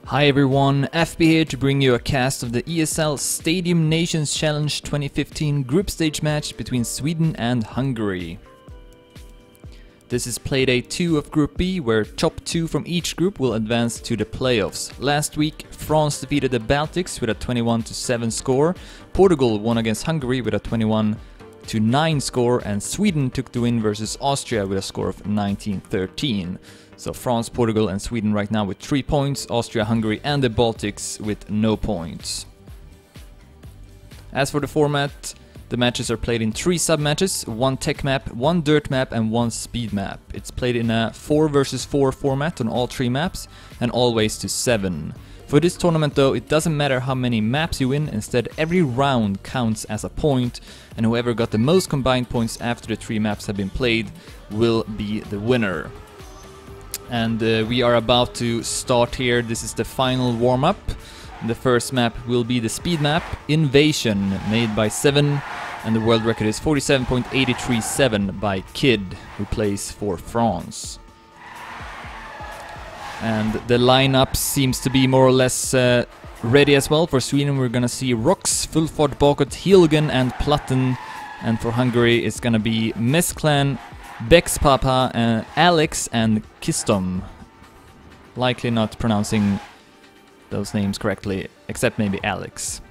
Hi everyone, FB here to bring you a cast of the ESL Stadium Nations Challenge 2015 group stage match between Sweden and Hungary. This is Playdate 2 of Group B, where top 2 from each group will advance to the playoffs. Last week, France defeated the Baltics with a 21-7 score, Portugal won against Hungary with a 21-9 score, and Sweden took the win versus Austria with a score of 19-13. So France, Portugal and Sweden right now with 3 points, Austria, Hungary and the Baltics with no points. As for the format, the matches are played in 3 sub-matches, 1 tech map, 1 dirt map and 1 speed map. It's played in a 4 versus 4 format on all 3 maps and always to 7. For this tournament though, it doesn't matter how many maps you win, instead every round counts as a point, and whoever got the most combined points after the 3 maps have been played will be the winner. And we are about to start here. This is the final warm-up. The first map will be the speed map, Invasion, made by 7, and the world record is 47.837 by Kid, who plays for France. And the lineup seems to be more or less ready as well. For Sweden we're gonna see Rox, Fullfart, Bakot, Hilgen and Platten, and for Hungary it's gonna be Mesclan, Bexpapa, Alex and Kistom. Likely not pronouncing those names correctly, except maybe Alex.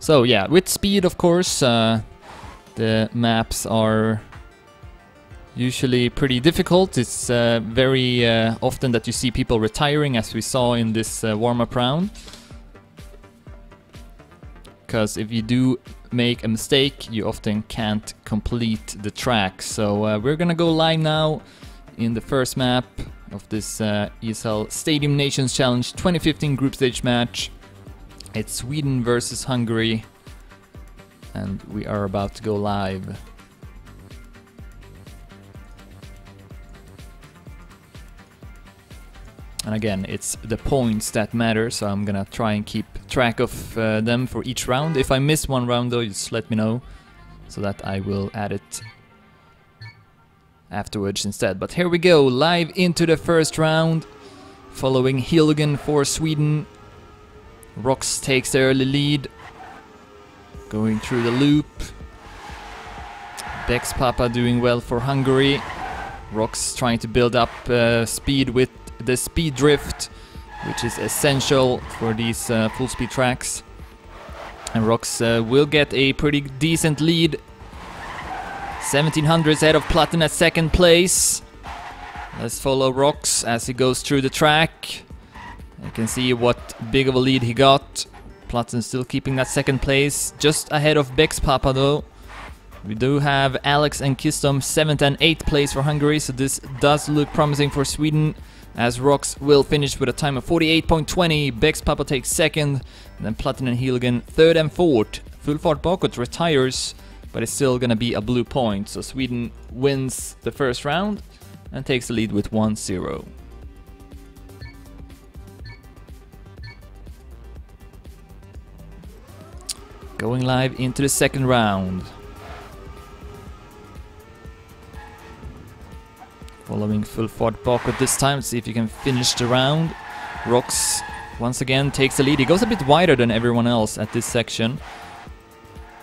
So yeah, with speed of course, the maps are usually pretty difficult. It's very often that you see people retiring, as we saw in this warm-up round. Because if you do make a mistake, you often can't complete the track. So we're gonna go live now in the first map of this ESL Stadium Nations Challenge 2015 group stage match. It's Sweden versus Hungary, and we are about to go live. And again, it's the points that matter, so I'm gonna try and keep track of them for each round. If I miss one round though, just let me know, so that I will add it afterwards instead. But here we go, live into the first round, following Hilgen for Sweden. Rox takes the early lead, going through the loop. Bexpapa doing well for Hungary. Rox trying to build up speed with the speed drift, which is essential for these full speed tracks. And Rox will get a pretty decent lead. 1700s ahead of Platten at second place. Let's follow Rox as he goes through the track. You can see what big of a lead he got. Platten still keeping that second place, just ahead of Bexpapa though. We do have Alex and Kistom 7th and 8th place for Hungary, so this does look promising for Sweden, as Rox will finish with a time of 48.20, Bexpapa takes 2nd, and then Platten and Hilgen 3rd and 4th. Fullfart Bakot retires, but it's still gonna be a blue point, so Sweden wins the first round and takes the lead with 1-0. Going live into the second round. Following Fullfart Bakot this time, see if you can finish the round. Rox once again takes the lead. He goes a bit wider than everyone else at this section.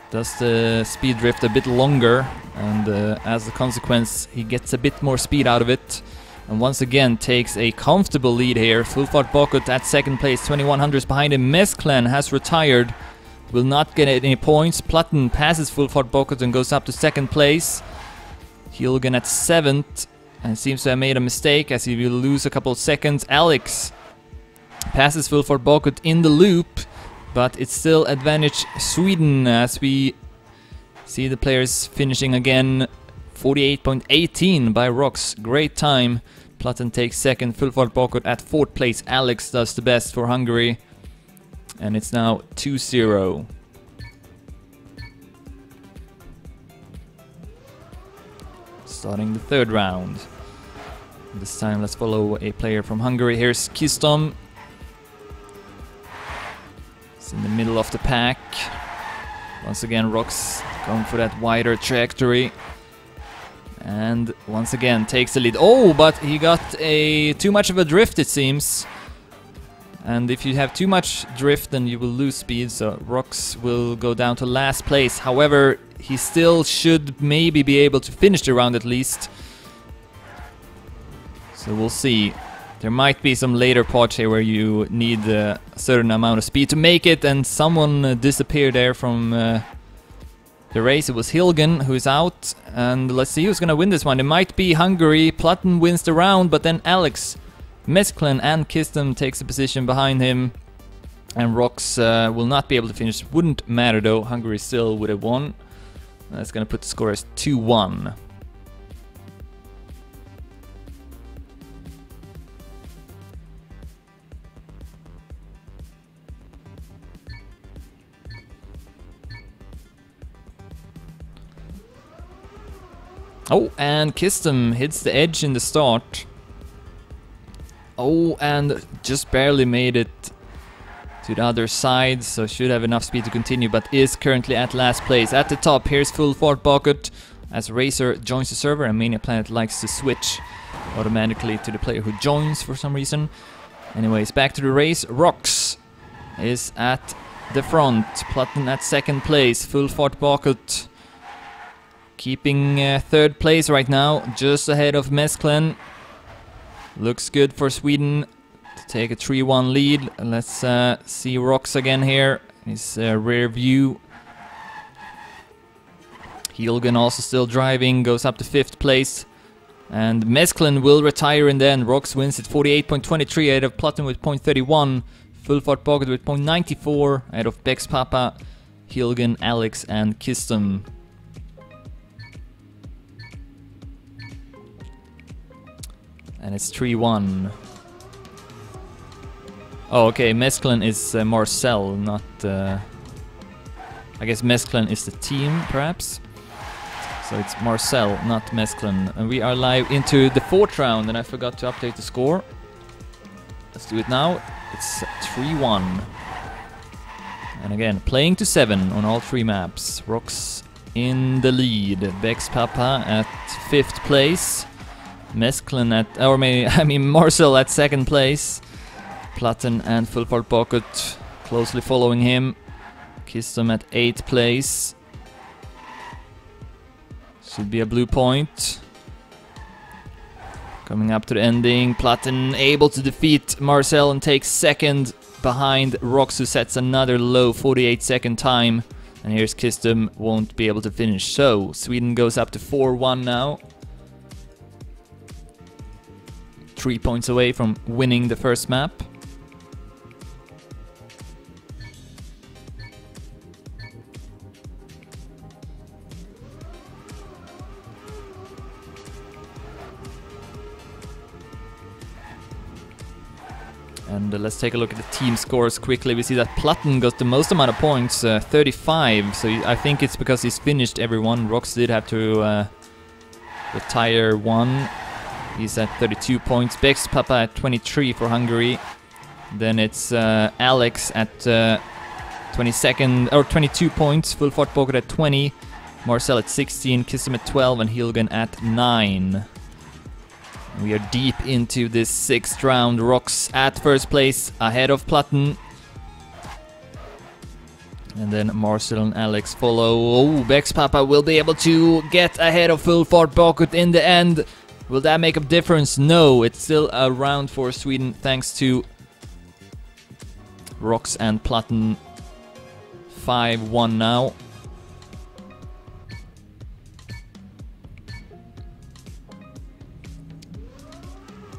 Does the speed drift a bit longer, and as a consequence he gets a bit more speed out of it. And once again takes a comfortable lead here. Fullfart Bakot at second place, 2100s behind him. Mesclan has retired, will not get any points. Platten passes Fullfart Bakot and goes up to second place. Hilgen at 7th. And seems to have made a mistake as he will lose a couple of seconds. Alex passes Fullfart Bakot in the loop, but it's still advantage Sweden as we see the players finishing again. 48.18 by Rox, great time. Platten takes 2nd, Fullfart Bakot at 4th place. Alex does the best for Hungary, and it's now 2-0. Starting the third round. This time let's follow a player from Hungary. Here's Kistom. It's in the middle of the pack. Once again Rox going for that wider trajectory. And once again takes the lead. Oh, but he got too much of a drift, it seems. And if you have too much drift, then you will lose speed. So Rox will go down to last place. However, he still should maybe be able to finish the round at least. So we'll see. There might be some later parts here where you need a certain amount of speed to make it. And someone disappeared there from the race. It was Hilgen who's out. And let's see who's gonna win this one. It might be Hungary. Platten wins the round, but then Alex, Mesclen and Kistem takes a position behind him. And Rox will not be able to finish. Wouldn't matter though. Hungary still would have won. That's gonna put the score as 2-1. Oh, and Kistem hits the edge in the start. Oh, and just barely made it to the other side, so should have enough speed to continue, but is currently at last place. At the top, here's Full Fart Bucket as Racer joins the server, and Mania Planet likes to switch automatically to the player who joins for some reason. Anyways, back to the race. Rox is at the front, Platten at second place, Full Fart Bucket keeping third place right now, just ahead of Mesclen. Looks good for Sweden to take a 3-1 lead. Let's see Rox again here. His rear view. Hilgen also still driving, goes up to 5th place. And Mesclen will retire in the end. Rox wins at 48.23 ahead of Platten with 0.31. Full Fart Pocket with 0.94 ahead of Bex Papa, Hilgen, Alex and Kistem. And it's 3-1. Oh, okay, Mesclen is Marcel, not... I guess Mesclen is the team, perhaps? So it's Marcel, not Mesclen. And we are live into the 4th round, and I forgot to update the score. Let's do it now. It's 3-1. And again, playing to 7 on all 3 maps. Rox in the lead. Bex Papa at 5th place. Mesclen at, or Marcel at 2nd place. Platten and Full Fart Pocket closely following him. Kistem at 8th place. Should be a blue point. Coming up to the ending. Platten able to defeat Marcel and takes 2nd behind Rox, who sets another low 48-second time. And here's Kistem, won't be able to finish. So Sweden goes up to 4-1 now. 3 points away from winning the first map. And let's take a look at the team scores quickly. We see that Platten got the most amount of points, 35. So I think it's because he's finished everyone. Rox did have to retire one. He's at 32 points. Bex Papa at 23 for Hungary. Then it's Alex at 22nd or 22 points. Full Fart Pocket at 20. Marcel at 16. Kistem at 12 and Hilgen at 9. We are deep into this 6th round. Rox at 1st place ahead of Platten. And then Marcel and Alex follow. Oh, Bex Papa will be able to get ahead of Full Fart Pocket in the end. Will that make a difference? No, it's still a round for Sweden thanks to Rox and Platten. 5-1 now.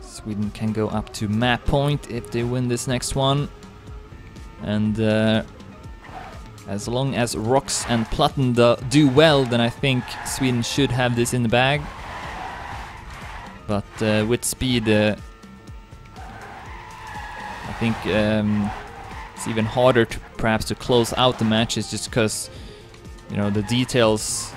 Sweden can go up to map point if they win this next one. And as long as Rox and Platten do well, then I think Sweden should have this in the bag. But with speed, I think it's even harder to perhaps to close out the matches, just because, you know, the details,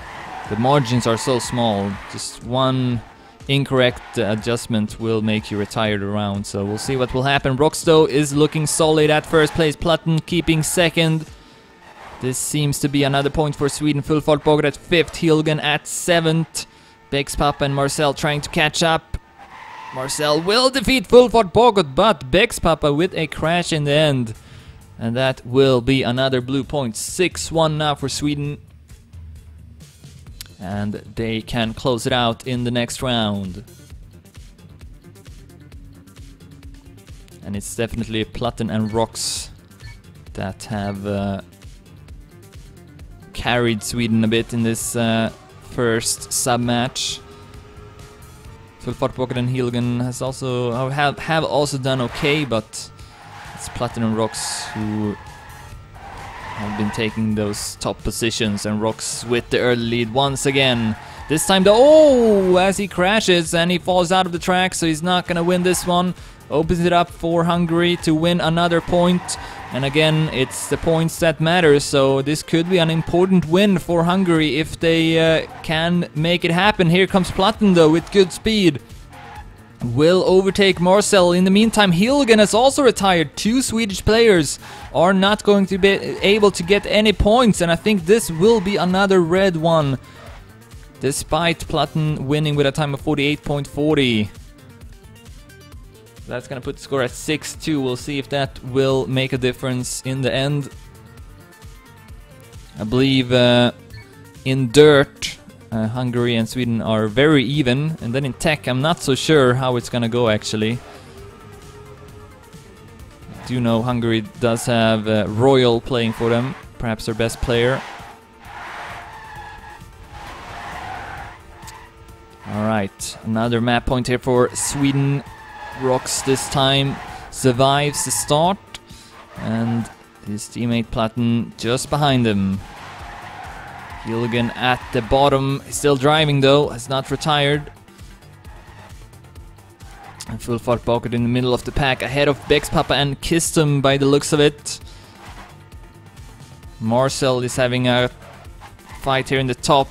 the margins are so small. Just one incorrect adjustment will make you retire the round. So we'll see what will happen. Rox though is looking solid at 1st place. Platten keeping 2nd. This seems to be another point for Sweden. Full Fart Pocket at 5th. Hilgen at 7th. Bexpapa and Marcel trying to catch up. Marcel will defeat Full Fort Bogot, but Bexpapa with a crash in the end. And that will be another blue point. 6-1 now for Sweden. And they can close it out in the next round. And it's definitely Platten and Rox that have carried Sweden a bit in this first sub-match. Fulfart Pocket and Hilgen has also have also done okay, but it's Platten and Rox who have been taking those top positions, and Rox with the early lead once again. This time though, as he crashes and he falls out of the track, so he's not gonna win this one. Opens it up for Hungary to win another point. And again, it's the points that matter, so this could be an important win for Hungary if they can make it happen. Here comes Platten though with good speed. Will overtake Marcel. In the meantime, Hilgen has also retired. 2 Swedish players are not going to be able to get any points, and I think this will be another red one. Despite Platten winning with a time of 48.40. That's gonna put the score at 6-2. We'll see if that will make a difference in the end. I believe in dirt, Hungary and Sweden are very even, and then in tech, I'm not so sure how it's gonna go actually. I do know Hungary does have Royal playing for them, perhaps their best player. Alright, another map point here for Sweden. Rox this time survives the start, and his teammate Platten just behind him. Hilgen at the bottom, still driving though, has not retired. And Fulfart Pocket in the middle of the pack, ahead of Bexpapa and Kistum by the looks of it. Marcel is having a fight here in the top.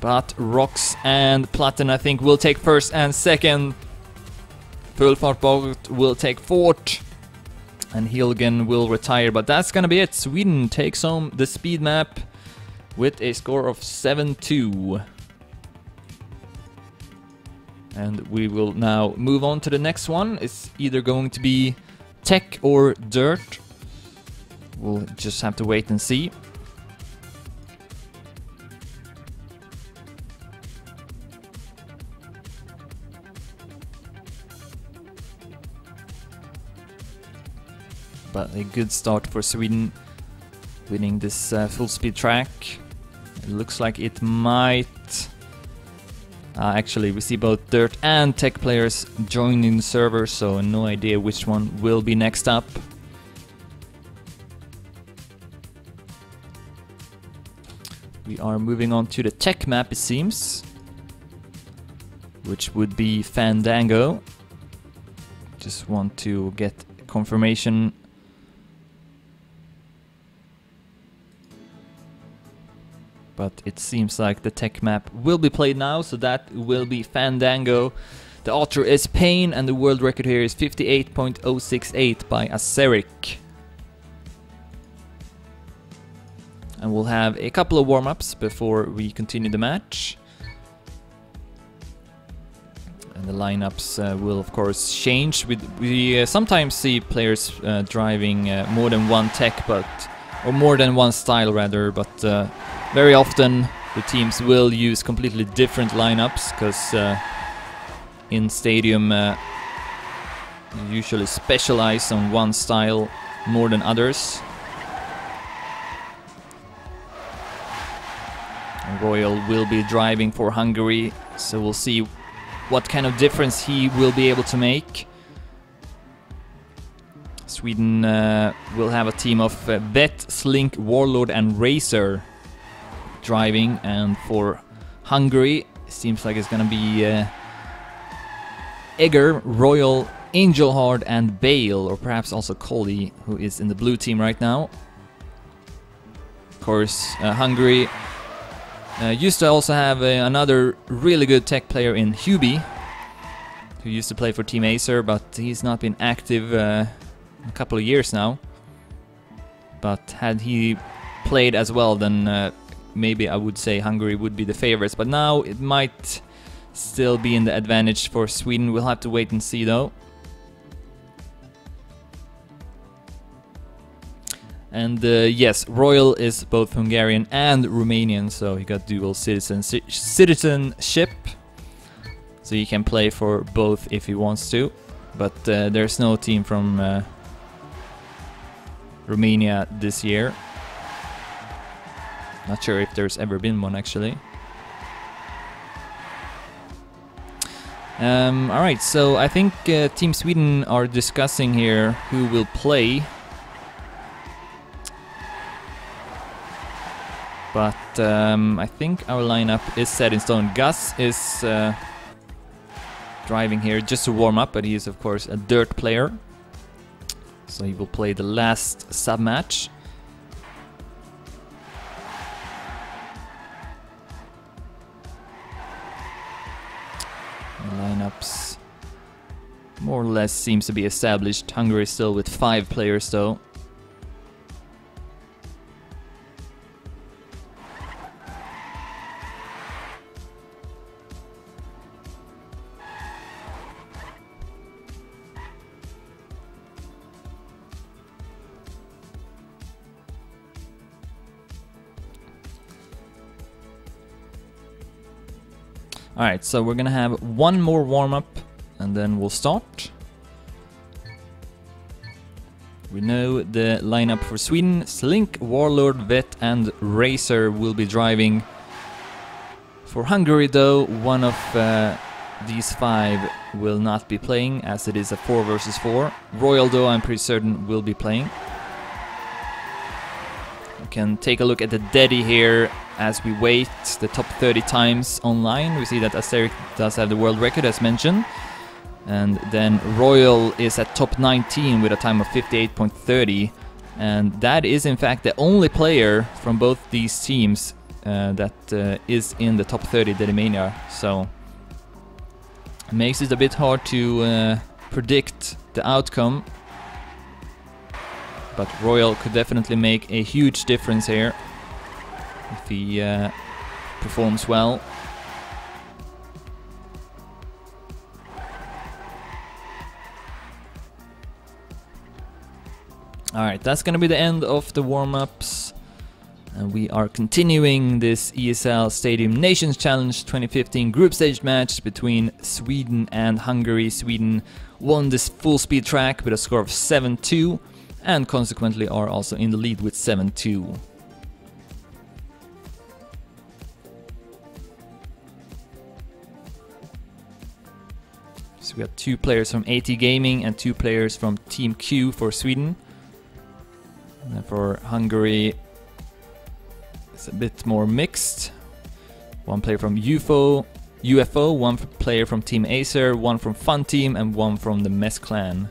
But Rox and Platten, I think, will take first and second. Fulfart Pocket will take fourth. And Hilgen will retire, but that's gonna be it. Sweden takes home the speed map with a score of 7-2. And we will now move on to the next one. It's either going to be tech or dirt. We'll just have to wait and see. But a good start for Sweden, winning this full speed track. It looks like it might... actually, we see both dirt and tech players joining the server, so no idea which one will be next up. We are moving on to the tech map, it seems, which would be Fandango. Just want to get confirmation. But it seems like the tech map will be played now, so that will be Fandango. The author is Pain, and the world record here is 58.068 by Aceric. And we'll have a couple of warm-ups before we continue the match. And the lineups will of course change. We sometimes see players driving more than one tech, or more than one style rather, but very often the teams will use completely different lineups, because in Stadium you usually specialize on one style more than others. And Royal will be driving for Hungary, so we'll see what kind of difference he will be able to make. Sweden will have a team of Vet, Slink, Warlord and Racer driving, and for Hungary it seems like it's gonna be Egger, Royal, Angelhard and Bale, or perhaps also Coley, who is in the blue team right now. Of course, Hungary used to also have another really good tech player in Hubie, who used to play for Team Acer, but he's not been active a couple of years now. But had he played as well, then maybe I would say Hungary would be the favorites, but now it might still be in the advantage for Sweden. We'll have to wait and see though. And yes, Royal is both Hungarian and Romanian, so he got dual citizenship. So he can play for both if he wants to. But there's no team from Romania this year. Not sure if there's ever been one actually. Alright, so I think Team Sweden are discussing here who will play. But I think our lineup is set in stone. Gus is driving here just to warm up, but he is of course a dirt player. So he will play the last sub-match. Lineups more or less seems to be established. Hungary still with 5 players though. Alright, so we're gonna have one more warm-up and then we'll start. We know the lineup for Sweden. Slink, Warlord, Vet and Racer will be driving. For Hungary though, one of these 5 will not be playing as it is a 4 versus 4. Royal though, I'm pretty certain will be playing. We can take a look at the Daddy here as we wait the top 30 times online. We see that Asterix does have the world record as mentioned. And then Royal is at top 19 with a time of 58.30. And that is in fact the only player from both these teams that is in the top 30 Dedimania. So it makes it a bit hard to predict the outcome. But Royal could definitely make a huge difference here if he performs well. Alright, that's gonna be the end of the warm-ups. And we are continuing this ESL Stadium Nations Challenge 2015 group stage match between Sweden and Hungary. Sweden won this full speed track with a score of 7-2 and consequently are also in the lead with 7-2. So we got 2 players from AT Gaming and 2 players from Team Q for Sweden. And for Hungary, it's a bit more mixed. 1 player from UFO, 1 player from Team Acer, 1 from Fun Team, and 1 from the Mess Clan.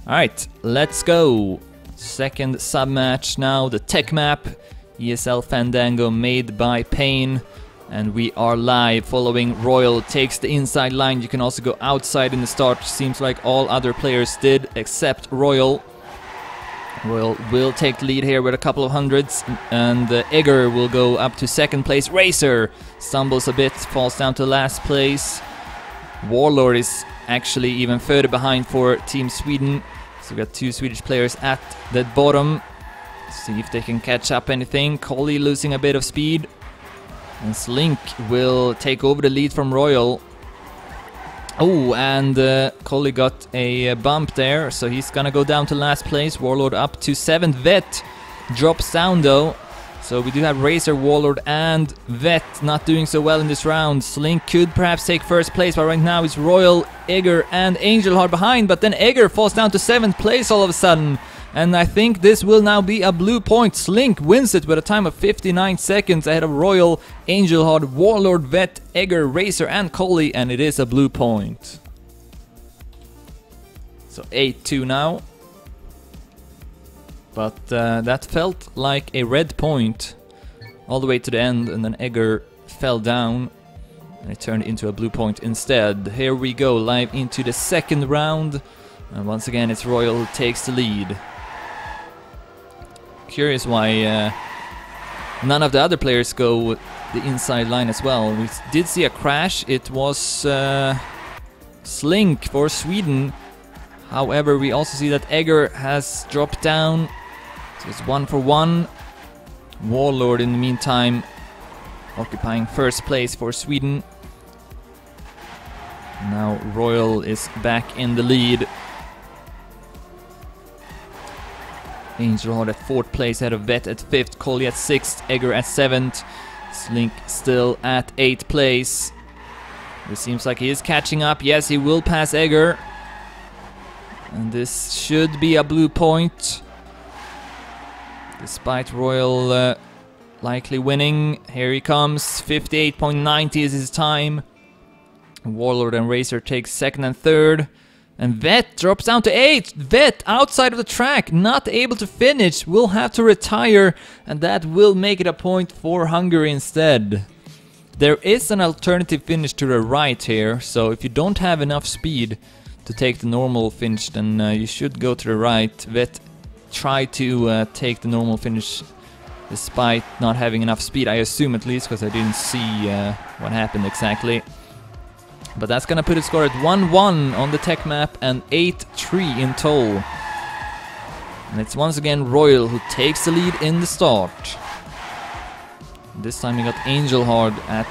Alright, let's go. Second sub-match now, the tech map. ESL Fandango made by Pain. And we are live following Royal takes the inside line. You can also go outside in the start. Seems like all other players did except Royal. Royal will take the lead here with a couple of hundreds. And Egger will go up to second place. Racer stumbles a bit, falls down to last place. Warlord is actually even further behind for Team Sweden. So we got 2 Swedish players at the bottom. See if they can catch up anything. Collie losing a bit of speed. And Slink will take over the lead from Royal. Oh, and Collie got a bump there, so he's gonna go down to last place. Warlord up to 7th. Vet drops down though. So we do have Racer, Warlord and Vet not doing so well in this round. Slink could perhaps take first place, but right now it's Royal, Egger and Angelheart behind. But then Egger falls down to 7th place all of a sudden. And I think this will now be a blue point. Slink wins it with a time of 59 seconds ahead of Royal, Angelheart, Warlord, Vet, Egger, Racer and Collie, and it is a blue point. So 8-2 now. But that felt like a red point all the way to the end, and then Egger fell down and it turned into a blue point instead. Here we go, live into the second round, and once again it's Royal who takes the lead. Curious why none of the other players go the inside line as well. We did see a crash. It was Slink for Sweden. However, we also see that Egger has dropped down. So it's 1-for-1. Warlord in the meantime occupying first place for Sweden. Now Royal is back in the lead. Angelhard at 4th place, ahead of Vet at 5th, Coley at 6th, Egger at 7th, Slink still at 8th place. It seems like he is catching up. Yes, he will pass Egger. And this should be a blue point. Despite Royal likely winning. Here he comes. 58.90 is his time. Warlord and Racer takes 2nd and 3rd. And Vet drops down to 8th. Vet outside of the track, not able to finish, will have to retire, and that will make it a point for Hungary instead. There is an alternative finish to the right here, so if you don't have enough speed to take the normal finish, then you should go to the right. Vet tried to take the normal finish despite not having enough speed, I assume at least, because I didn't see what happened exactly. But that's gonna put his score at 1-1 on the tech map and 8-3 in total. And it's once again Royal who takes the lead in the start. This time he got Angelhard at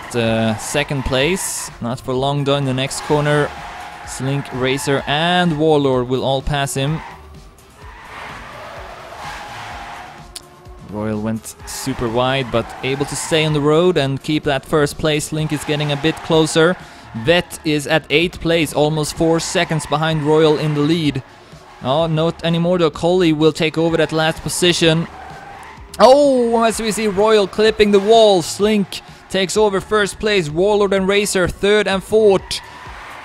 2nd place. Not for long though, in the next corner. Slink, Racer and Warlord will all pass him. Royal went super wide, but able to stay on the road and keep that first place. Slink is getting a bit closer. Vet is at 8th place, almost 4 seconds behind Royal in the lead. Oh, not anymore though. Coley will take over that last position. Oh, as we see Royal clipping the wall. Slink takes over first place. Warlord and Racer 3rd and 4th.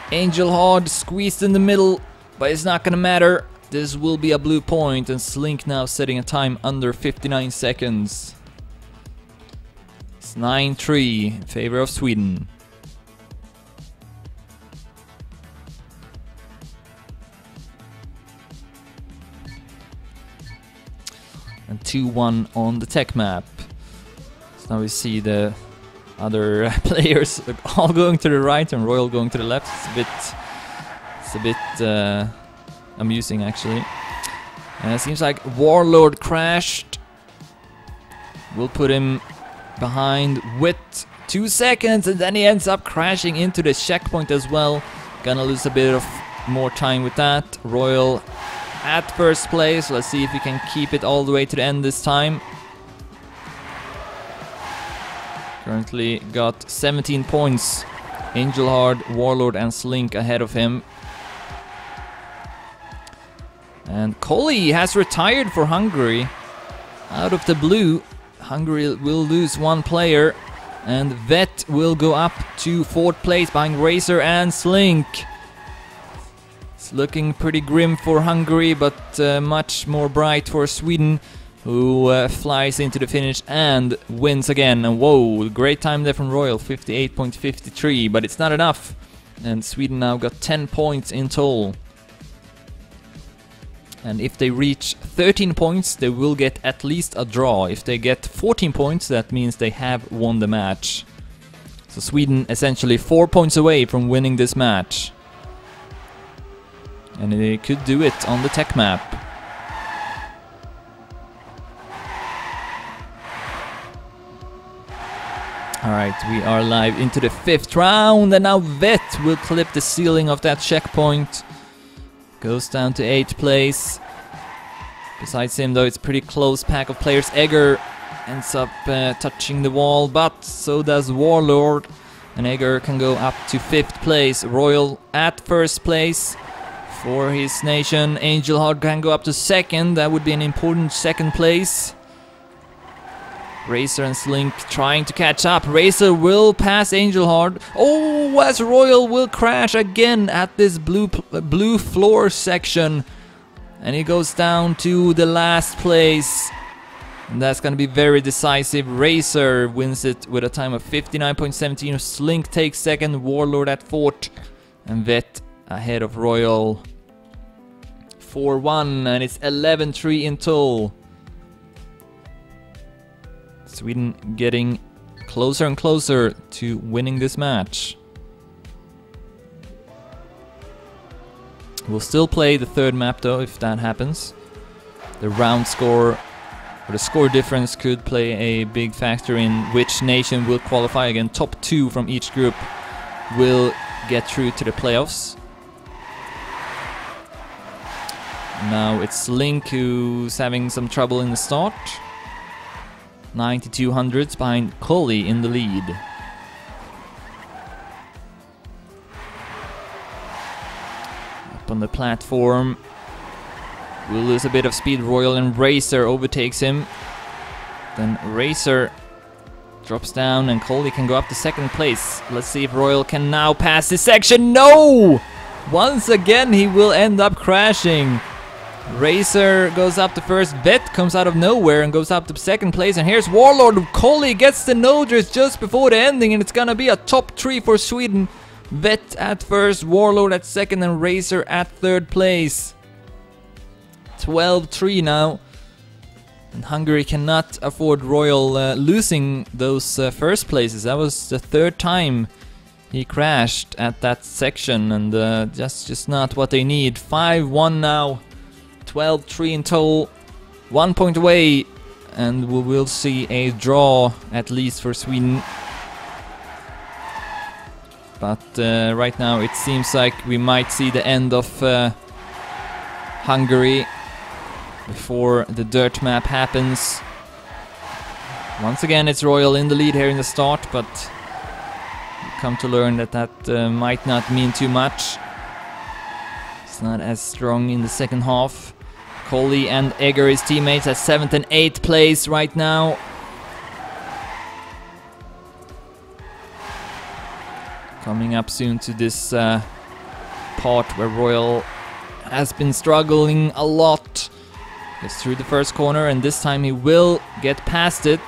Angelhard squeezed in the middle, but it's not gonna matter. This will be a blue point, and Slink now setting a time under 59 seconds. It's 9-3 in favor of Sweden. And 2-1 on the tech map. So now we see the other players all going to the right and Royal going to the left. It's a bit amusing actually. And it seems like Warlord crashed. We'll put him behind with 2 seconds, and then he ends up crashing into the checkpoint as well. Gonna lose a bit of more time with that. Royal at first place. Let's see if we can keep it all the way to the end this time. Currently got 17 points. Angelhard, Warlord and Slink ahead of him. And Coley has retired for Hungary. Out of the blue, Hungary will lose 1 player. And Vet will go up to 4th place behind Racer and Slink. Looking pretty grim for Hungary, but much more bright for Sweden, who flies into the finish and wins again. And whoa, great time there from Royal, 58.53, but it's not enough. And Sweden now got 10 points in total. And if they reach 13 points, they will get at least a draw. If they get 14 points, that means they have won the match. So Sweden essentially 4 points away from winning this match. And they could do it on the tech map. Alright, we are live into the 5th round, and now Vet will clip the ceiling of that checkpoint. Goes down to 8th place. Besides him though, it's a pretty close pack of players. Egger ends up touching the wall, but so does Warlord. And Egger can go up to 5th place. Royal at 1st place for his nation. Angelhard can go up to 2nd. That would be an important 2nd place. Racer and Slink trying to catch up. Racer will pass Angelhard. Oh, as Royal will crash again at this blue floor section. And he goes down to the last place. And that's going to be very decisive. Racer wins it with a time of 59.17. Slink takes 2nd. Warlord at 4th. And Vet ahead of Royal. 4-1, and it's 11-3 in total. Sweden getting closer and closer to winning this match. We'll still play the third map though, if that happens. The round score, or the score difference, could play a big factor in which nation will qualify. Again, top 2 from each group will get through to the playoffs. Now it's Link who's having some trouble in the start. 9200s behind Coley in the lead. Up on the platform, we'll lose a bit of speed. Royal and Racer overtakes him. Then Racer drops down and Coley can go up to second place. Let's see if Royal can now pass this section. No! Once again he will end up crashing. Racer goes up to first, Vet comes out of nowhere and goes up to second place, and here's Warlord. Coley gets the noders just before the ending, and it's gonna be a top 3 for Sweden. Vet at first, Warlord at second, and Racer at third place. 12-3 now. And Hungary cannot afford Royal losing those first places. That was the 3rd time he crashed at that section, and that's just not what they need. 5-1 now. 12-3 in total, 1 point away, and we will see a draw at least for Sweden. But right now it seems like we might see the end of Hungary before the dirt map happens. Once again it's Royal in the lead here in the start, but we come to learn that that might not mean too much. It's not as strong in the second half. Coley and Egger, his teammates, at 7th and 8th place right now. Coming up soon to this part where Royal has been struggling a lot. Gets through the first corner, and this time he will get past it.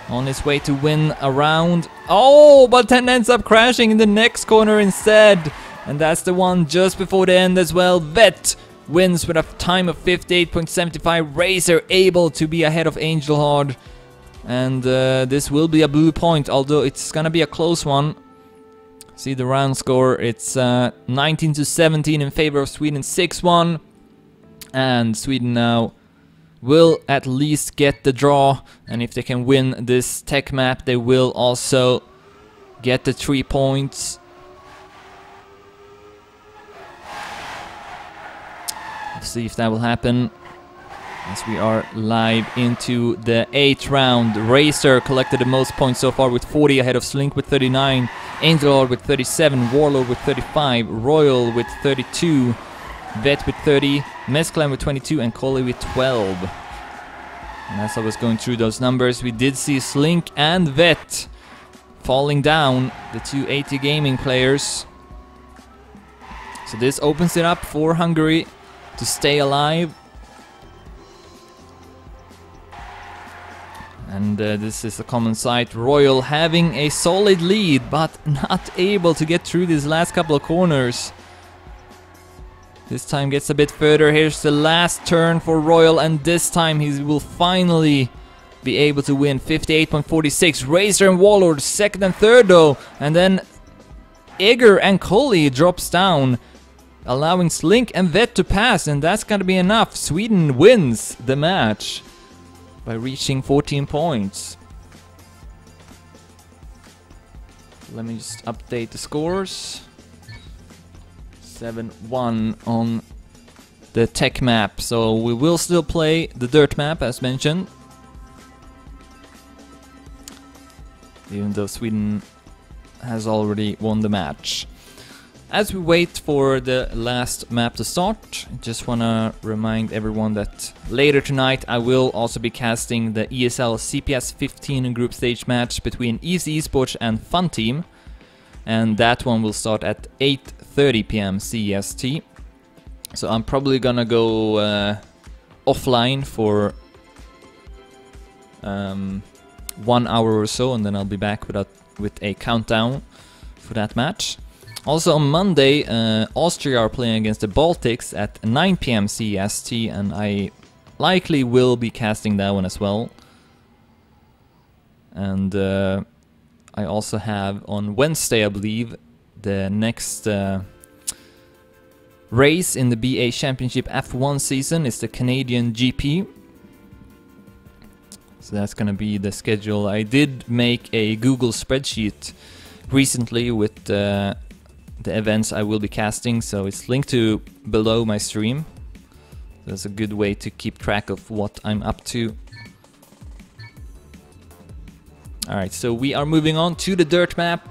On his way to win a round. Oh, but then ends up crashing in the next corner instead. And that's the one just before the end as well. Vet wins with a time of 58.75. Racer able to be ahead of Angelhard. And this will be a blue point, although it's gonna be a close one. See the round score, it's 19-17 in favor of Sweden, 6-1. And Sweden now will at least get the draw. And if they can win this tech map, they will also get the 3 points. See if that will happen as we are live into the 8th round. Racer collected the most points so far with 40, ahead of Slink with 39, Angelord with 37, Warlord with 35, Royal with 32, Vet with 30, Mesclan with 22, and Coley with 12. And as I was going through those numbers, we did see Slink and Vet falling down, the 280 gaming players. So this opens it up for Hungary to stay alive. And this is a common sight. Royal having a solid lead, but not able to get through these last couple of corners. This time gets a bit further. Here's the last turn for Royal, and this time he will finally be able to win. 58.46. Racer and Warlord 2nd and 3rd though. And then Egger and Coley drops down, allowing Slink and Vet to pass, and that's gonna be enough. Sweden wins the match by reaching 14 points. Let me just update the scores. 7-1 on the tech map, so we will still play the dirt map as mentioned, even though Sweden has already won the match. As we wait for the last map to start, I just want to remind everyone that later tonight I will also be casting the ESL CPS 15 group stage match between Easy Esports and Fun Team, and that one will start at 8:30 PM CEST. So I'm probably gonna go offline for 1 hour or so, and then I'll be back with a countdown for that match. Also on Monday, Austria are playing against the Baltics at 9 PM CEST, and I likely will be casting that one as well. And I also have on Wednesday, I believe, the next race in the BA Championship F1 season is the Canadian GP. So that's gonna be the schedule. I did make a Google spreadsheet recently with the events I will be casting, so it's linked to below my stream. That's a good way to keep track of what I'm up to. Alright, so we are moving on to the dirt map.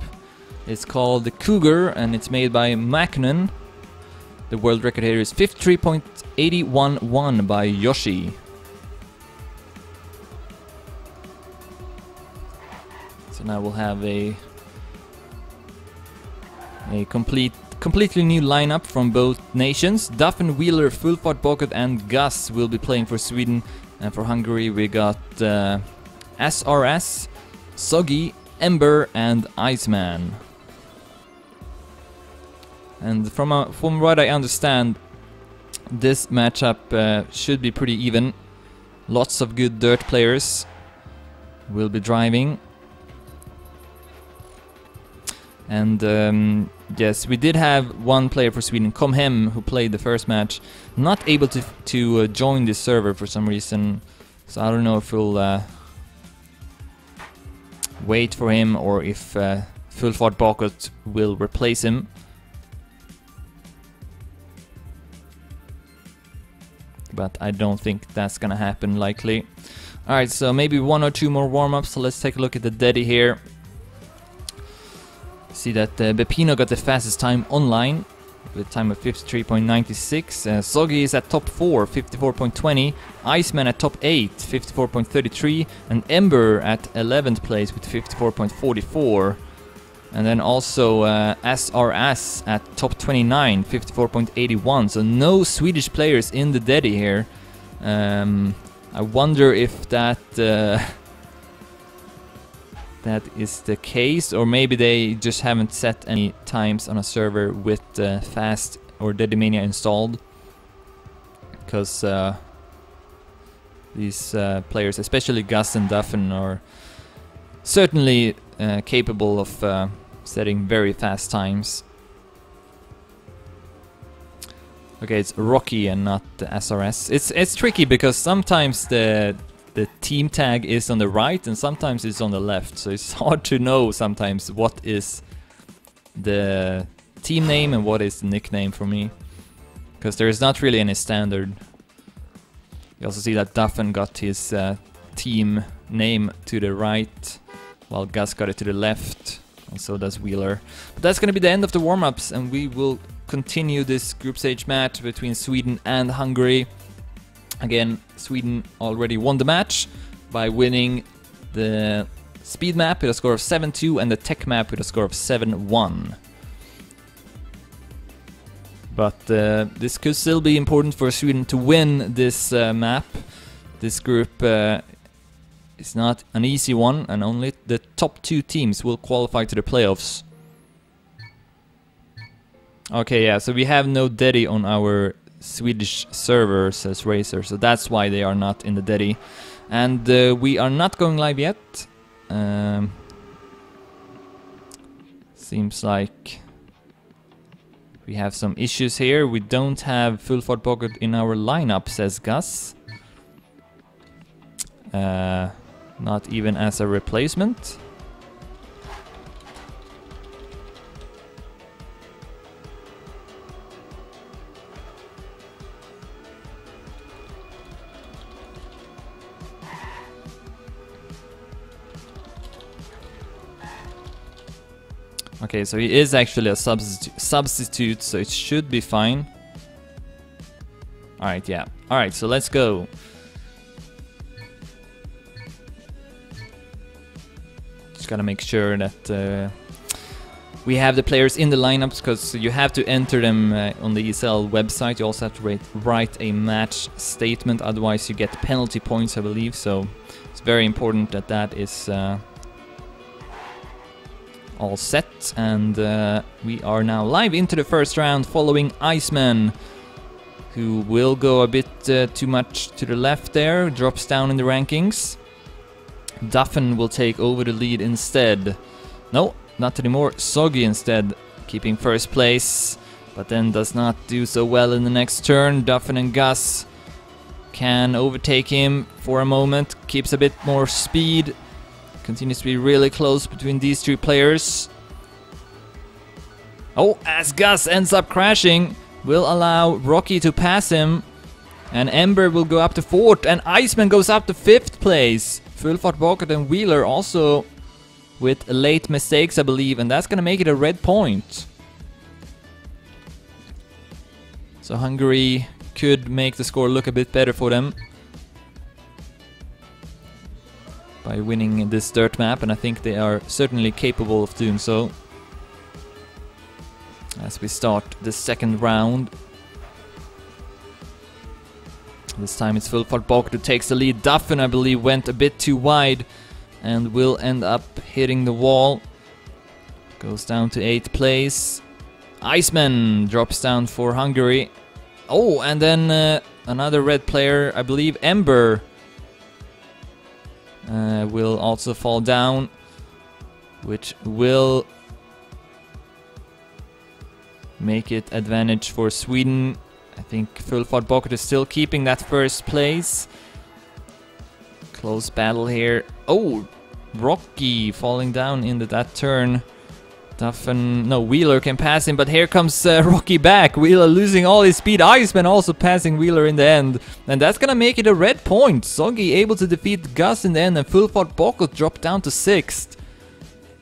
It's called the Cougar and it's made by Mackinnon. The world record here is 53.811 by Yoshi. So now we'll have a completely new lineup from both nations. Duffin, Wheeler, Fulford, Bockett and Gus will be playing for Sweden. And for Hungary we got SRS, Soggy, Ember and Iceman. And from what I understand, this matchup should be pretty even. Lots of good dirt players will be driving. And yes, we did have one player for Sweden, Comhem, who played the first match, not able to join this server for some reason. So I don't know if we'll wait for him or if Fulford Bockett will replace him. But I don't think that's gonna happen likely. Alright, so maybe one or two more warm-ups. So let's take a look at the Deddy here. See that Beppino got the fastest time online with a time of 53.96. Soggy is at top 4, 54.20. Iceman at top 8, 54.33. And Ember at 11th place with 54.44. And then also SRS at top 29, 54.81. So no Swedish players in the Deddy here. I wonder if that that is the case, or maybe they just haven't set any times on a server with Fast or Deadymania installed. Because these players, especially Gus and Duffin, are certainly capable of setting very fast times. Okay, it's Rocky and not the SRS. It's tricky because sometimes the team tag is on the right and sometimes it's on the left, so it's hard to know sometimes what is the team name and what is the nickname for me, because there is not really any standard. You also see that Duffin got his team name to the right while Gus got it to the left, and so does Wheeler. But that's gonna be the end of the warm-ups, and we will continue this group stage match between Sweden and Hungary. Again, Sweden already won the match by winning the speed map with a score of 7-2 and the tech map with a score of 7-1. But this could still be important for Sweden to win this map. This group is not an easy one, and only the top 2 teams will qualify to the playoffs. Okay, yeah, so we have no Deddy on our Swedish servers as Racer, so that's why they are not in the Deddy. And we are not going live yet. Seems like we have some issues here. We don't have Fulford Bockett in our lineup, says Gus. Not even as a replacement. Okay, so he is actually a substitute, so it should be fine. Alright, yeah. Alright, so let's go. Just gotta make sure that we have the players in the lineups, because you have to enter them on the ESL website. You also have to write a match statement, otherwise you get penalty points, I believe. So it's very important that that is all set, and we are now live into the first round following Iceman, who will go a bit too much to the left there, drops down in the rankings. Duffin will take over the lead instead. No, not anymore. Soggy instead, keeping first place, but then does not do so well in the next turn. Duffin and Gus can overtake him for a moment, keeps a bit more speed. Continues to be really close between these three players. Oh, as Gus ends up crashing, will allow Rocky to pass him. And Ember will go up to 4th, and Iceman goes up to 5th place. Fullfart Bockert and Wheeler also with late mistakes, I believe, and that's gonna make it a red point. So Hungary could make the score look a bit better for them by winning this dirt map, and I think they are certainly capable of doing so. As we start the second round. This time it's Fullfart Bockert who takes the lead. Duffin, I believe, went a bit too wide and will end up hitting the wall. Goes down to 8th place. Iceman drops down for Hungary. Oh, and then another red player, I believe Ember, will also fall down, which will make it advantage for Sweden. I think Fullfart Bockert is still keeping that first place. Close battle here. Oh, Rocky falling down into that turn. Duffin, no, Wheeler can pass him, but here comes Rocky back. Wheeler losing all his speed. Iceman also passing Wheeler in the end. And that's gonna make it a red point. Soggy able to defeat Gus in the end, and Fullfart Bockert dropped down to 6th.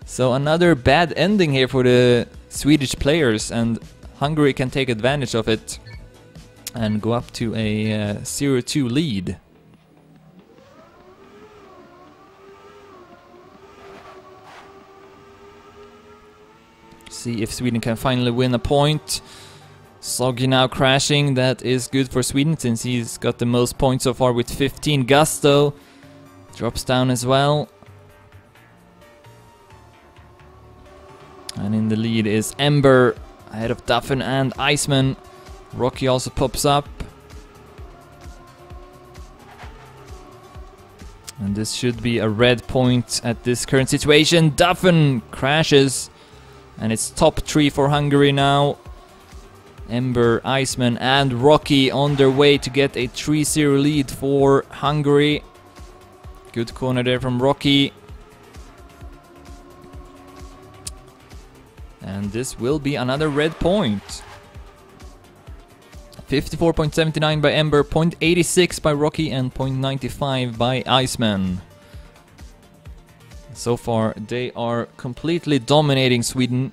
So another bad ending here for the Swedish players, and Hungary can take advantage of it and go up to a 0-2 lead. See if Sweden can finally win a point. Soggy now crashing. That is good for Sweden since he's got the most points so far with 15. Gusto drops down as well. And in the lead is Ember ahead of Duffin and Iceman. Rocky also pops up. And this should be a red point at this current situation. Duffin crashes. And it's top 3 for Hungary now. Ember, Iceman and Rocky on their way to get a 3-0 lead for Hungary. Good corner there from Rocky. And this will be another red point. 54.79 by Ember, 0.86 by Rocky and 0.95 by Iceman. So far, they are completely dominating Sweden.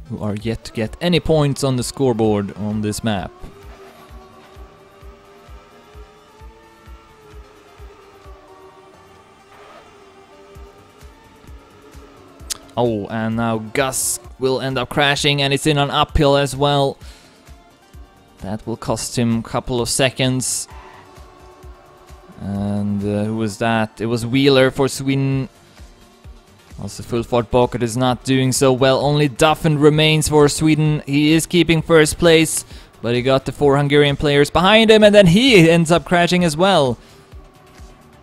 Who are yet to get any points on the scoreboard on this map. Oh, and now Gus will end up crashing, and it's in an uphill as well. That will cost him a couple of seconds. And who was that? It was Wheeler for Sweden. Also Fullfart Bockert is not doing so well. Only Duffin remains for Sweden. He is keeping first place, but he got the 4 Hungarian players behind him, and then he ends up crashing as well.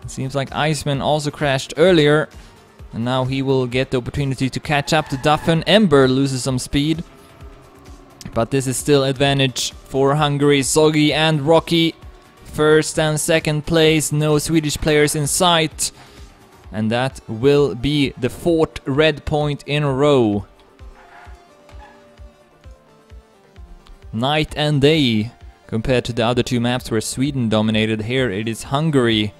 It seems like Iceman also crashed earlier, and now he will get the opportunity to catch up to Duffin. Ember loses some speed, but this is still advantage for Hungary. Soggy and Rocky first and second place, no Swedish players in sight. And that will be the 4th red point in a row. Night and day compared to the other 2 maps where Sweden dominated. Here it is Hungary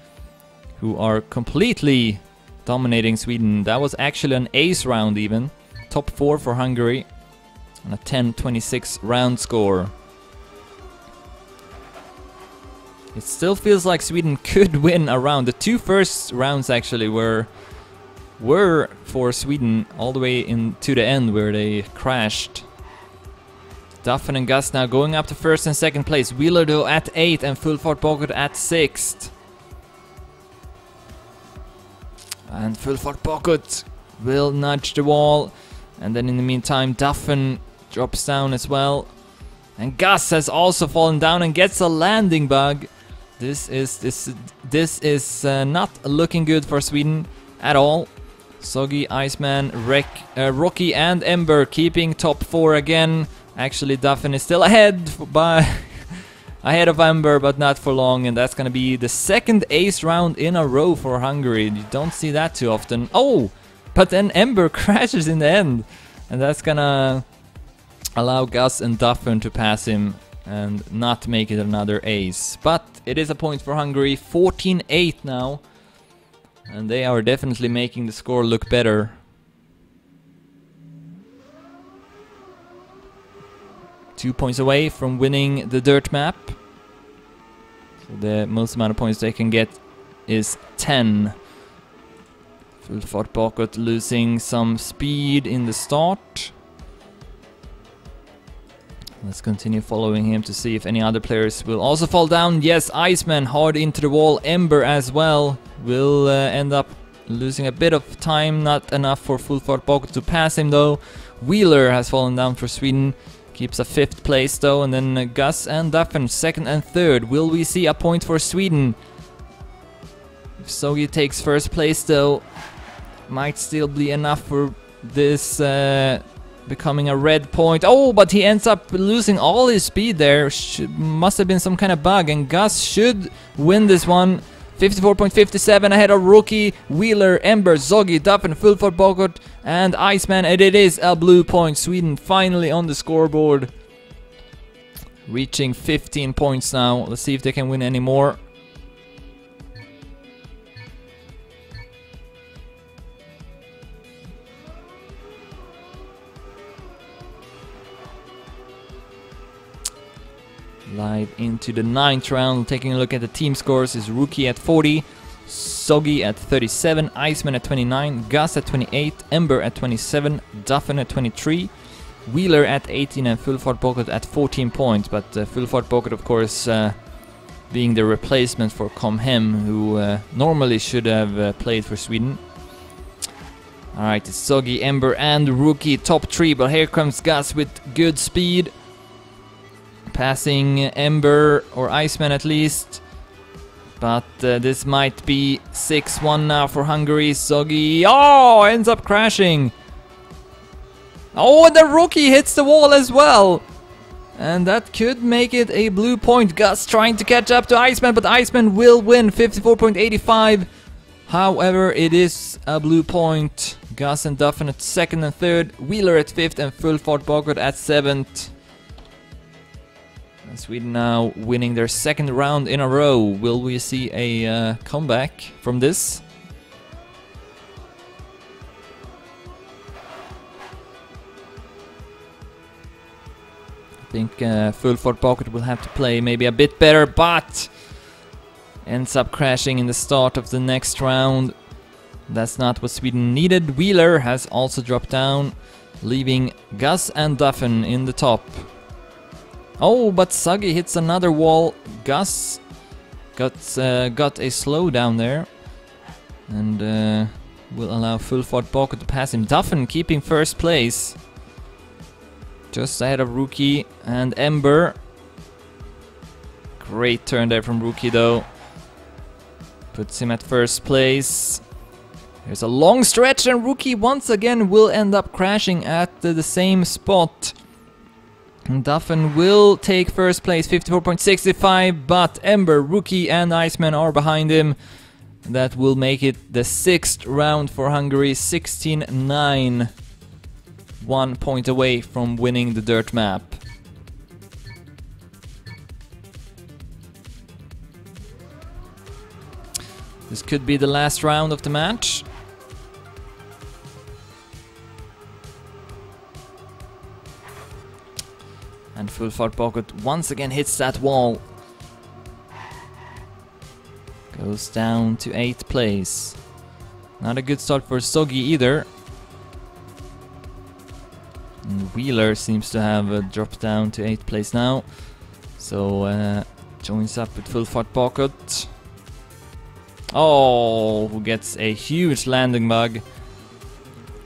who are completely dominating Sweden. That was actually an ace round even. Top 4 for Hungary and a 10-26 round score. It still feels like Sweden could win a round. The 2 first rounds actually were for Sweden all the way into the end where they crashed. Duffin and Gus now going up to 1st and 2nd place. Wheeler though at 8th and Fullfart Bockert at 6th. And Fullfart Bockert will nudge the wall. And then in the meantime Duffin drops down as well. And Gus has also fallen down and gets a landing bug. This is not looking good for Sweden at all. Soggy, Iceman, Rocky and Ember keeping top 4 again. Actually, Duffin is still ahead ahead of Ember, but not for long, and that's gonna be the second ace round in a row for Hungary. You don't see that too often. Oh, but then Ember crashes in the end, and that's gonna allow Gus and Duffin to pass him and not make it another ace. But it is a point for Hungary, 14-8 now. And they are definitely making the score look better. Two points away from winning the dirt map. So the most amount of points they can get is 10. Full fart Bakut losing some speed in the start. Let's continue following him to see if any other players will also fall down. Yes, Iceman hard into the wall. Ember as well will end up losing a bit of time. Not enough for Full Fart Bakut to pass him though. Wheeler has fallen down for Sweden. Keeps a 5th place though. And then Gus and Duffin 2nd and 3rd. Will we see a point for Sweden? If Sogi takes 1st place though, might still be enough for this becoming a red point. Oh, but he ends up losing all his speed there. Must have been some kind of bug, and Gus should win this one. 54.57 ahead of Rookie, Wheeler, Ember, Zoggy, Duffin, Full Fart Bakut and Iceman, and it is a blue point. Sweden finally on the scoreboard, reaching 15 points now. Let's see if they can win any more. Live into the 9th round. Taking a look at the team scores is Rookie at 40, Soggy at 37, Iceman at 29, Gus at 28, Ember at 27, Duffin at 23, Wheeler at 18 and Full Fart Bakut at 14 points. But Full Fart Bakut, of course, being the replacement for Comhem, who normally should have played for Sweden. Alright, it's Soggy, Ember and Rookie top 3, but here comes Gus with good speed. Passing Ember or Iceman at least. But this might be 6-1 now for Hungary. Soggy, oh, ends up crashing. Oh, and the Rookie hits the wall as well. And that could make it a blue point. Gus trying to catch up to Iceman, but Iceman will win 54.85. However, it is a blue point. Gus and Duffin at 2nd and 3rd. Wheeler at 5th and Full Fart Bakut at 7th. Sweden now winning their 2nd round in a row. Will we see a comeback from this? I think Full Fart Bakut will have to play maybe a bit better, but ends up crashing in the start of the next round. That's not what Sweden needed. Wheeler has also dropped down, leaving Gus and Duffin in the top. Oh, but Soggy hits another wall. Gus got a slowdown there, and will allow Full Fart Bakut to pass him. Duffin keeping 1st place, just ahead of Rookie and Ember. Great turn there from Rookie though. Puts him at 1st place. There's a long stretch, and Rookie once again will end up crashing at the same spot. Duffin will take 1st place, 54.65, but Ember, Rookie and Iceman are behind him. That will make it the 6th round for Hungary, 16-9. 1 point away from winning the dirt map. This could be the last round of the match. And Full Fart Bakut once again hits that wall. Goes down to 8th place. Not a good start for Soggy either. And Wheeler seems to have dropped down to 8th place now. So joins up with Full Fart Bakut. Oh, who gets a huge landing bug.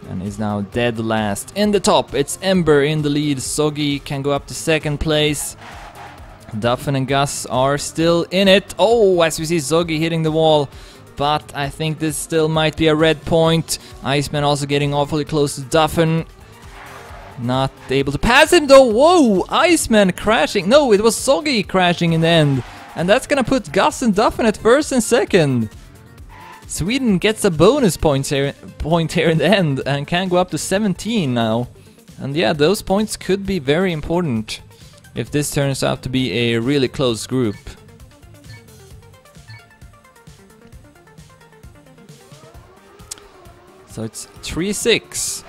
And is now dead last. In the top, it's Ember in the lead. Soggy can go up to 2nd place. Duffin and Gus are still in it. Oh, as we see Zogi hitting the wall. But I think this still might be a red point. Iceman also getting awfully close to Duffin. Not able to pass him though. Whoa, Iceman crashing. No, it was Zogi crashing in the end. And that's gonna put Gus and Duffin at first and second. Sweden gets a bonus point here in the end and can go up to 17 now. And yeah, those points could be very important if this turns out to be a really close group. So it's 3-6.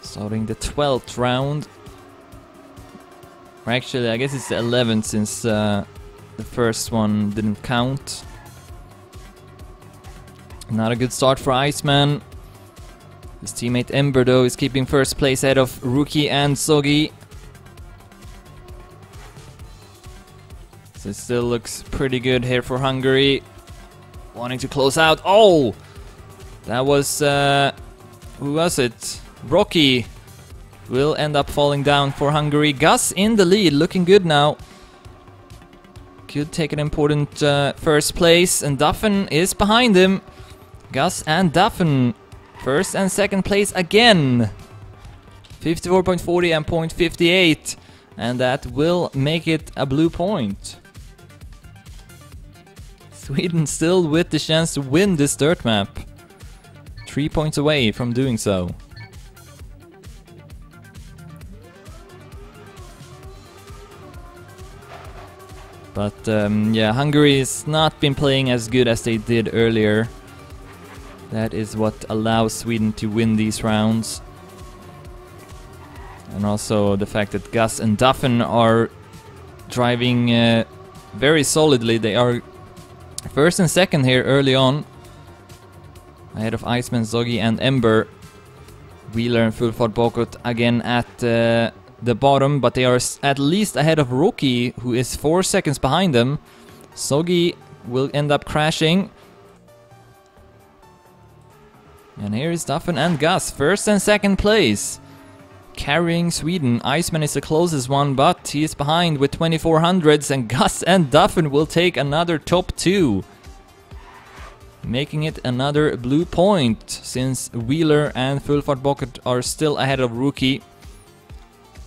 Starting the 12th round. Or actually, I guess it's the 11th since the first one didn't count. Not a good start for Iceman. His teammate Ember though is keeping first place ahead of Rookie and Zogi. So it still looks pretty good here for Hungary. Wanting to close out. Oh! That was... who was it? Rocky will end up falling down for Hungary. Gus in the lead, looking good now. Could take an important first place, and Duffin is behind him. Gus and Duffin, first and second place again. 54.40 and 0.58, and that will make it a blue point. Sweden still with the chance to win this dirt map. 3 points away from doing so. But yeah, Hungary has not been playing as good as they did earlier. That is what allows Sweden to win these rounds. And also the fact that Gus and Duffin are driving very solidly. They are first and second here early on. Ahead of Iceman, Zogi and Ember. Wheeler and Fulford Bokut again at the bottom, but they are at least ahead of Rookie, who is 4 seconds behind them. Zogi will end up crashing. And here is Duffin and Gus, first and second place. Carrying Sweden. Iceman is the closest one, but he is behind with 2400s, and Gus and Duffin will take another top 2. Making it another blue point, since Wheeler and Fulford Bokut are still ahead of Rookie,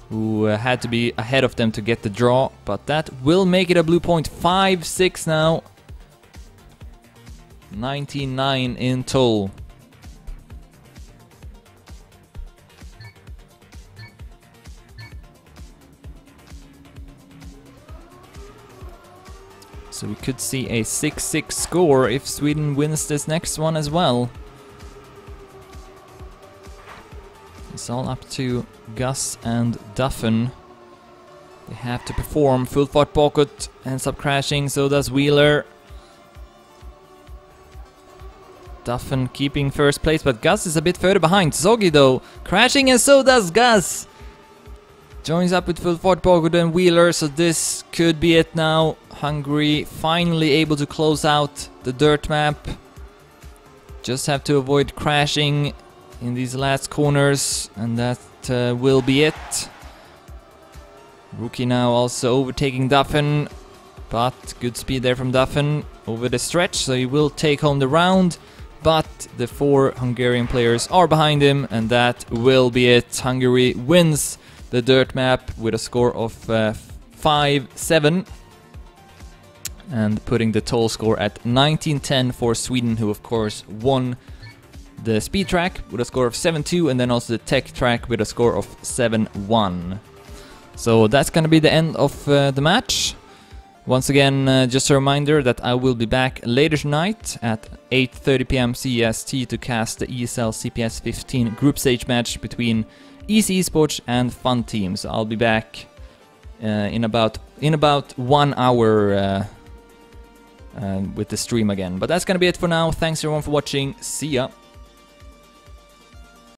who had to be ahead of them to get the draw, but that will make it a blue point. 5-6 now. 99 in total. So we could see a 6-6 score if Sweden wins this next one as well. It's all up to Gus and Duffin. They have to perform. Fulford Bokut ends up crashing, so does Wheeler. Duffin keeping first place, but Gus is a bit further behind. Zogi though, crashing, and so does Gus. Joins up with Fulford Bokut and Wheeler, so this could be it now. Hungary finally able to close out the dirt map. Just have to avoid crashing in these last corners, and that will be it. Rookie now also overtaking Duffin, but good speed there from Duffin over the stretch, so he will take home the round. But the 4 Hungarian players are behind him, and that will be it. Hungary wins the dirt map with a score of 5-7. And putting the total score at 19-10 for Sweden, who of course won the speed track with a score of 7-2, and then also the tech track with a score of 7-1. So that's gonna be the end of the match. Once again, just a reminder that I will be back later tonight at 8:30 PM CEST to cast the ESL CPS 15 group stage match between Easy Esports and Fun Team. So I'll be back in about 1 hour with the stream again. But that's gonna be it for now. Thanks everyone for watching. See ya.